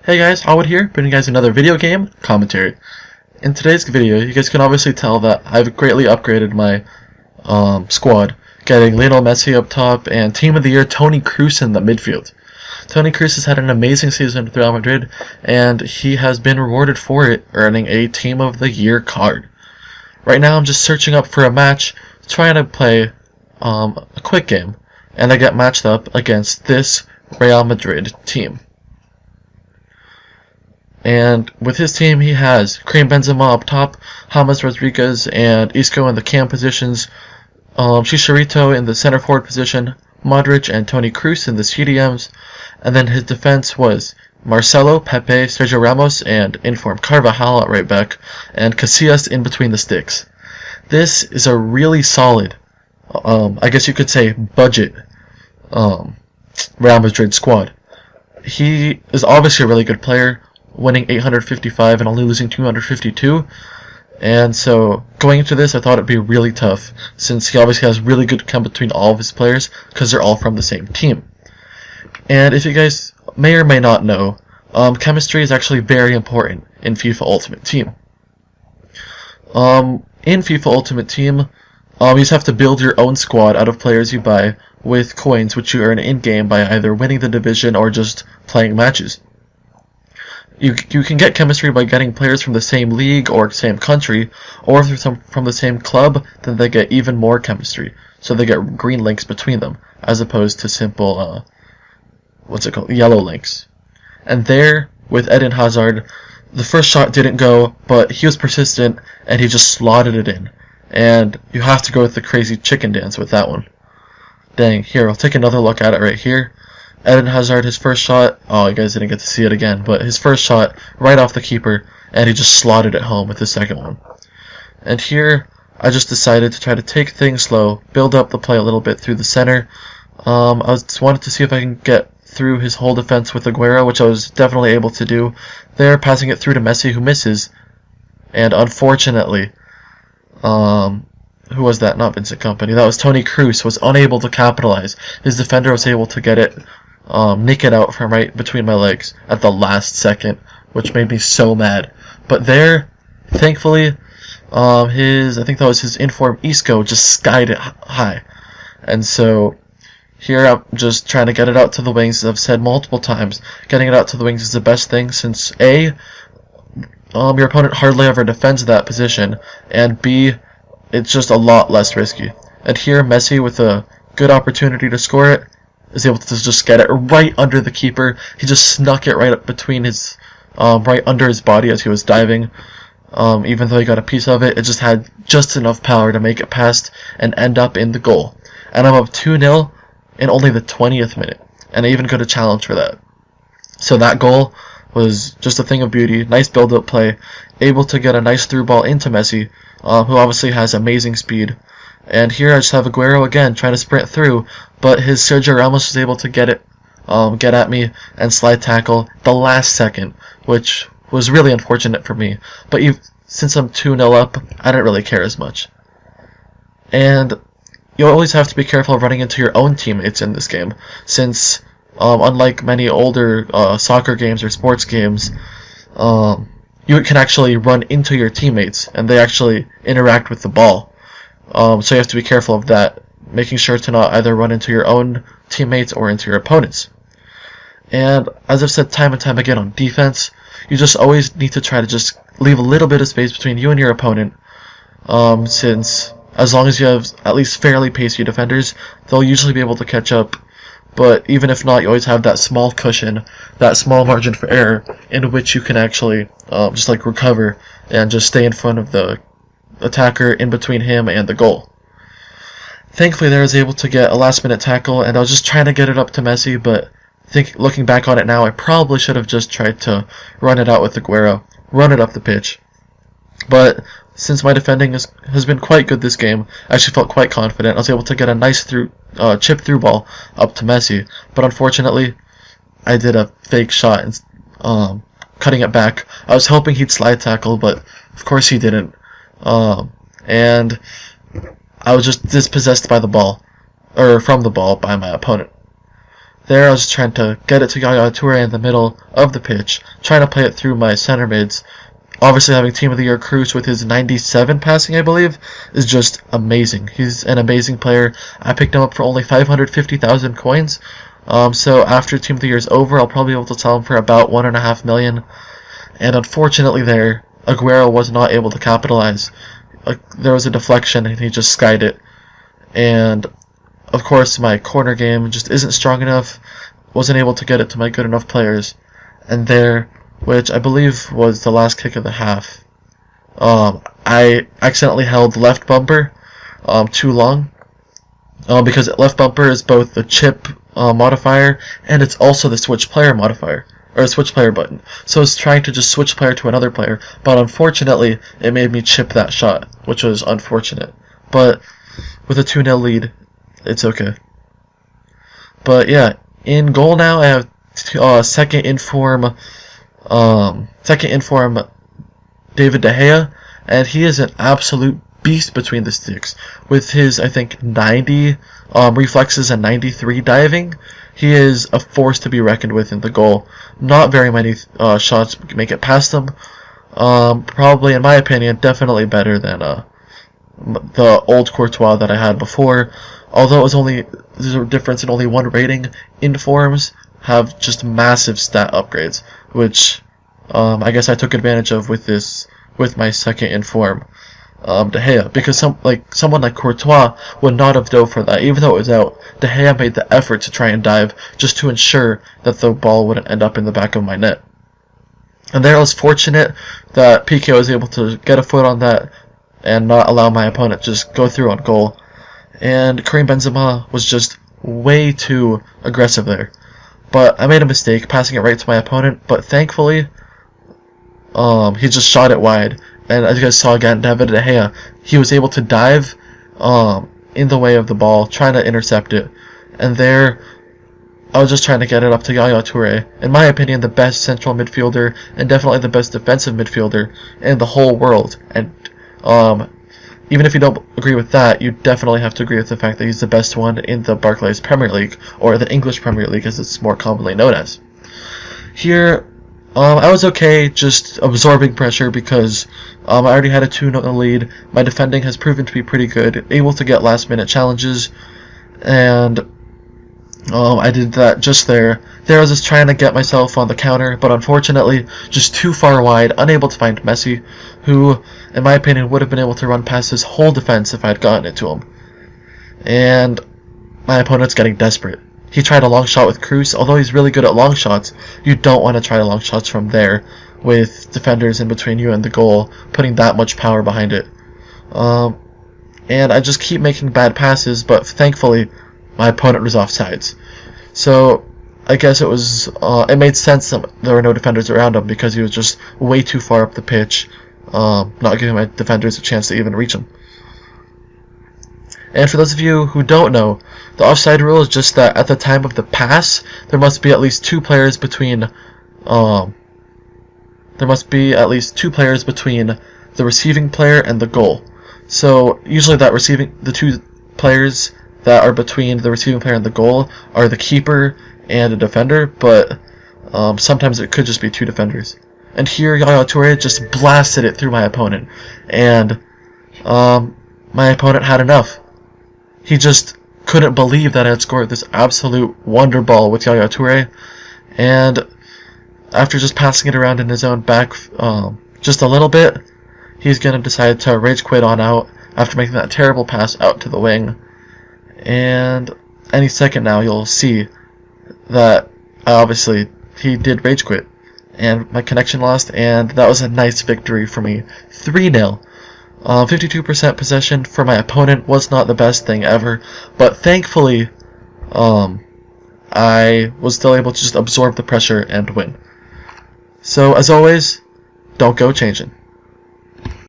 Hey guys, Howard here, bringing you guys another video game commentary. In today's video, you guys can obviously tell that I've greatly upgraded my squad, getting Lionel Messi up top and Team of the Year Toni Kroos in the midfield. Toni Kroos has had an amazing season with Real Madrid, and he has been rewarded for it, earning a Team of the Year card. Right now I'm just searching up for a match, trying to play a quick game, and I get matched up against this Real Madrid team. And with his team, he has Karim Benzema up top, James Rodriguez and Isco in the cam positions, Chicharito in the center forward position, Modric and Toni Kroos in the CDMs, and then his defense was Marcelo, Pepe, Sergio Ramos, and informed Carvajal at right back, and Casillas in between the sticks. This is a really solid, I guess you could say, budget Real Madrid squad. He is obviously a really good player, winning 855 and only losing 252, and so going into this I thought it'd be really tough since he obviously has really good chem between all of his players because they're all from the same team. And if you guys may or may not know, chemistry is actually very important in FIFA Ultimate Team. In FIFA Ultimate Team, you just have to build your own squad out of players you buy with coins which you earn in-game by either winning the division or just playing matches. You can get chemistry by getting players from the same league or same country, or if they're from the same club, then they get even more chemistry. So they get green links between them, as opposed to simple, yellow links. And there, with Eden Hazard, the first shot didn't go, but he was persistent, and he just slotted it in. And you have to go with the crazy chicken dance with that one. Dang, here, I'll take another look at it right here. Eden Hazard, his first shot, oh, you guys didn't get to see it again, but his first shot, right off the keeper, and he just slotted it home with his second one. And here, I just decided to try to take things slow, build up the play a little bit through the center. I just wanted to see if I can get through his whole defense with Aguero, which I was definitely able to do. There, passing it through to Messi, who misses, and unfortunately, who was that? Not Vincent Kompany. That was Toni Kroos, was unable to capitalize. His defender was able to get it, nick it out from right between my legs at the last second, which made me so mad. But there, thankfully, I think that was his informed Isco, just skied it high. And so, here I'm just trying to get it out to the wings. As I've said multiple times, getting it out to the wings is the best thing since A, your opponent hardly ever defends that position, and B, it's just a lot less risky. And here, Messi, with a good opportunity to score it, is able to just get it right under the keeper. He just snuck it right up between his, right under his body as he was diving. Even though he got a piece of it, it just had just enough power to make it past and end up in the goal. And I'm up 2-0 in only the 20th minute, and I even got a challenge for that. So that goal was just a thing of beauty, nice build-up play, able to get a nice through ball into Messi, who obviously has amazing speed. And here I just have Aguero again trying to sprint through, but his Sergio Ramos was able to get at me and slide tackle the last second, which was really unfortunate for me. But since I'm 2-0 up, I didn't really care as much. And you always have to be careful of running into your own teammates in this game, since unlike many older soccer games or sports games, you can actually run into your teammates, and they actually interact with the ball. So you have to be careful of that, making sure to not either run into your own teammates or into your opponents. And as I've said time and time again on defense, you just always need to try to just leave a little bit of space between you and your opponent, since as long as you have at least fairly pacey defenders, they'll usually be able to catch up. But even if not, you always have that small cushion, that small margin for error, in which you can actually just like recover and just stay in front of the attacker in between him and the goal. Thankfully, there I was able to get a last-minute tackle, and I was just trying to get it up to Messi, but looking back on it now, I probably should have just tried to run it out with Aguero, run it up the pitch. But since my defending has been quite good this game, I actually felt quite confident. I was able to get a nice chip through ball up to Messi, but unfortunately, I did a fake shot and cutting it back. I was hoping he'd slide tackle, but of course he didn't. And I was just dispossessed by the ball, or from the ball, by my opponent. There I was trying to get it to Yaya Toure in the middle of the pitch, trying to play it through my center mids. Obviously having Team of the Year Cruz with his 97 passing, I believe, is just amazing. He's an amazing player. I picked him up for only 550,000 coins. So after Team of the Year is over, I'll probably be able to sell him for about 1.5 million. And unfortunately there, Aguero was not able to capitalize. There was a deflection and he just skied it. And of course my corner game just isn't strong enough. Wasn't able to get it to my good enough players. And there, which I believe was the last kick of the half, I accidentally held left bumper too long. Because left bumper is both the chip modifier and it's also the switch player modifier, or a switch player button. So it's trying to just switch player to another player, but unfortunately it made me chip that shot, which was unfortunate. But with a 2-0 lead, it's okay. But yeah, in goal now I have second in form David De Gea, and he is an absolute beast between the sticks. With his, I think, 90 reflexes and 93 diving, he is a force to be reckoned with in the goal. Not very many shots make it past him. Probably, in my opinion, definitely better than the old Courtois that I had before. Although there's a difference in only one rating, informs have just massive stat upgrades, which I guess I took advantage of with my second inform. De Gea, because someone like Courtois would not have dove for that. Even though it was out, De Gea made the effort to try and dive just to ensure that the ball wouldn't end up in the back of my net. And there I was fortunate that PK was able to get a foot on that and not allow my opponent to just go through on goal. And Karim Benzema was just way too aggressive there. But I made a mistake passing it right to my opponent, but thankfully he just shot it wide. And as you guys saw again, David De Gea, he was able to dive in the way of the ball, trying to intercept it. And there, I was just trying to get it up to Yaya Toure. In my opinion, the best central midfielder, and definitely the best defensive midfielder in the whole world. And even if you don't agree with that, you definitely have to agree with the fact that he's the best one in the Barclays Premier League, or the English Premier League as it's more commonly known as. Here, I was okay just absorbing pressure because I already had a 2-0 lead. My defending has proven to be pretty good, able to get last-minute challenges, and I did that just there. There I was just trying to get myself on the counter, but unfortunately just too far wide, unable to find Messi, who, in my opinion, would have been able to run past his whole defense if I had gotten it to him. And my opponent's getting desperate. He tried a long shot with Cruz. Although he's really good at long shots, you don't want to try long shots from there with defenders in between you and the goal, putting that much power behind it. And I just keep making bad passes, but thankfully my opponent was offsides. So I guess it made sense that there were no defenders around him because he was just way too far up the pitch, not giving my defenders a chance to even reach him. And for those of you who don't know, the offside rule is just that at the time of the pass, there must be at least two players between the receiving player and the goal. So usually the two players that are between the receiving player and the goal are the keeper and a defender, but sometimes it could just be two defenders. And here Yaya Toure just blasted it through my opponent, and my opponent had enough. He just couldn't believe that I had scored this absolute wonder ball with Yaya Toure, and after just passing it around in his own back just a little bit, he's going to decide to rage quit on out after making that terrible pass out to the wing. And any second now you'll see that obviously he did rage quit, and my connection lost, and that was a nice victory for me. 3-0. 52% possession for my opponent was not the best thing ever, but thankfully I was still able to just absorb the pressure and win. So as always, don't go changing.